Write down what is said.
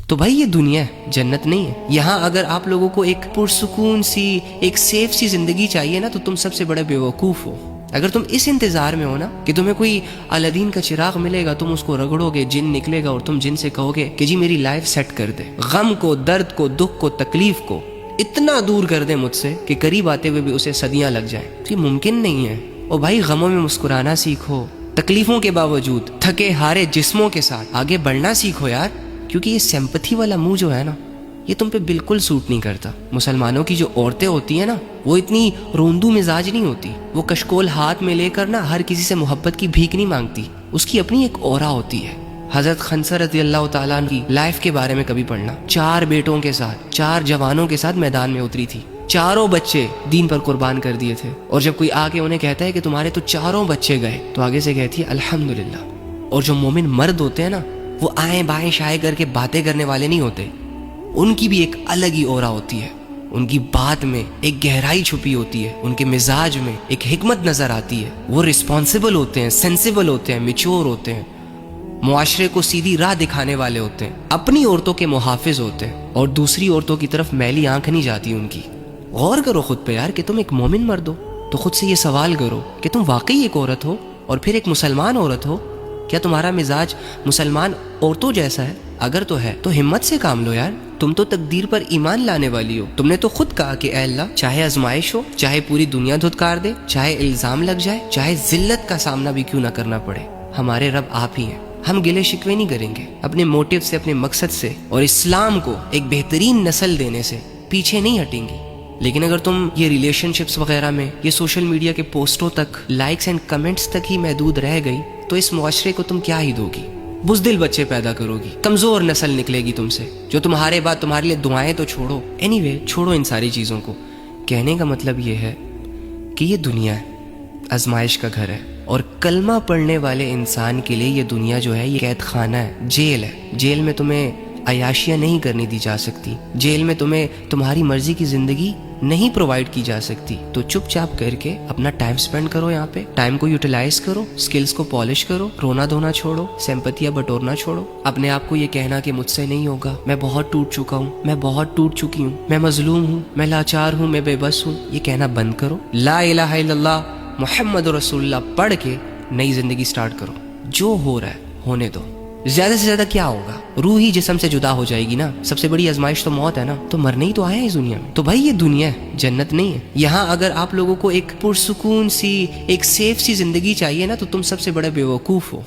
تو بھائی یہ دنیا ہے، جنت نہیں ہے۔ یہاں اگر آپ لوگوں کو ایک پرسکون سی، ایک سیف سی زندگی چاہیے نا، تو تم سب سے بڑے بیوقوف ہو۔ اگر تم اس انتظار میں ہو نا کہ تمہیں کوئی الادین کا چراغ ملے گا، تم اس کو رگڑو گے، جن نکلے گا اور تم جن سے کہو گے کہ جی میری لائف سیٹ کر دے، غم کو، درد کو، دکھ کو، تکلیف کو اتنا دور کر دے مجھ سے کہ قریب آتے ہوئے بھی اسے صدیاں لگ جائیں، تو یہ ممکن نہیں ہے۔ اور بھائی غموں میں مسکرانا سیکھو، تکلیفوں کے باوجود تھکے ہارے جسموں کے ساتھ آگے بڑھنا سیکھو یار، کیونکہ یہ سمپتھی والا منہ جو ہے نا، یہ تم پہ بالکل سوٹ نہیں کرتا۔ مسلمانوں کی جو عورتیں ہوتی ہیں نا، وہ اتنی روندو مزاج نہیں ہوتی، وہ کشکول ہاتھ میں لے کر نا ہر کسی سے محبت کی بھیک نہیں مانگتی، اس کی اپنی ایک اورا ہوتی ہے۔ حضرت خنسہ رضی اللہ تعالیٰ عنہ کی لائف کے بارے میں کبھی پڑھنا، 4 بیٹوں کے ساتھ، 4 جوانوں کے ساتھ میدان میں اتری تھی، چاروں بچے دین پر قربان کر دیے تھے، اور جب کوئی آ کے انہیں کہتا ہے کہ تمہارے تو 4 بچے گئے، تو آگے سے کہتی ہے الحمدللہ۔ اور جو مومن مرد ہوتے ہیں نا، وہ آئیں بائیں شائیں کر کے باتیں کرنے والے نہیں ہوتے، ان کی بھی ایک الگ ہی اورا ہوتی ہے، ان کی بات میں ایک گہرائی چھپی ہوتی ہے، ان کے مزاج میں ایک حکمت نظر آتی ہے، وہ رسپانسبل ہوتے ہیں، سینسیبل ہوتے ہیں، میچور ہوتے ہیں، معاشرے کو سیدھی راہ دکھانے والے ہوتے ہیں، اپنی عورتوں کے محافظ ہوتے ہیں، اور دوسری عورتوں کی طرف میلی آنکھ نہیں جاتی ان کی۔ غور کرو خود پہ یار کہ تم ایک مومن مرد ہو، تو خود سے یہ سوال کرو کہ تم واقعی ایک عورت ہو، اور پھر ایک مسلمان عورت ہو؟ کیا تمہارا مزاج مسلمان عورتوں جیسا ہے؟ اگر تو ہے تو ہمت سے کام لو یار، تم تو تقدیر پر ایمان لانے والی ہو۔ تم نے تو خود کہا کہ اے اللہ، چاہے آزمائش ہو، چاہے پوری دنیا دھتکار دے، چاہے الزام لگ جائے، چاہے ذلت کا سامنا بھی کیوں نہ کرنا پڑے، ہمارے رب آپ ہی ہیں۔ ہم گلے شکوے نہیں کریں گے، اپنے موٹیو سے، اپنے مقصد سے اور اسلام کو ایک بہترین نسل دینے سے پیچھے نہیں ہٹیں گے۔ لیکن اگر تم یہ ریلیشن شپس وغیرہ میں، یہ سوشل میڈیا کے پوسٹوں تک، لائکس اینڈ کمنٹس تک ہی محدود رہ گئی، تو اس معاشرے کو تم کیا ہی دو گی؟ بزدل بچے پیدا کرو گی، کمزور نسل نکلے گی تم سے، جو تمہارے بعد تمہارے لیے دعائیں تو چھوڑو، اینی چھوڑو ان ساری چیزوں کو۔ کہنے کا مطلب یہ ہے کہ یہ دنیا ہے، آزمائش کا گھر ہے، اور کلمہ پڑھنے والے انسان کے لیے یہ دنیا جو ہے یہ قید خانہ ہے، جیل ہے۔ جیل میں تمہیں عیاشیاں نہیں کرنی دی جا سکتی، جیل میں تمہیں تمہاری مرضی کی زندگی نہیں پرووائڈ کی جا سکتی۔ تو چپ چاپ کر کے اپنا ٹائم سپینڈ کرو، یہاں پہ ٹائم کو یوٹیلائز کرو، سکلز کو پالش کرو، رونا دھونا چھوڑو، سمپتیاں بٹورنا چھوڑو، اپنے آپ کو یہ کہنا کہ مجھ سے نہیں ہوگا، میں بہت ٹوٹ چکا ہوں، میں بہت ٹوٹ چکی ہوں، میں مظلوم ہوں، میں لاچار ہوں، میں بے بس ہوں، یہ کہنا بند کرو۔ لا الہ الا اللہ محمد رسول اللہ پڑھ کے نئی زندگی سٹارٹ کرو۔ جو ہو رہا ہے ہونے دو، زیادہ سے زیادہ کیا ہوگا؟ روح ہی جسم سے جدا ہو جائے گی نا، سب سے بڑی آزمائش تو موت ہے نا، تو مرنے ہی تو آئے ہیں اس دنیا میں۔ تو بھائی یہ دنیا ہے، جنت نہیں ہے۔ یہاں اگر آپ لوگوں کو ایک پرسکون سی، ایک سیف سی زندگی چاہیے نا، تو تم سب سے بڑے بیوقوف ہو۔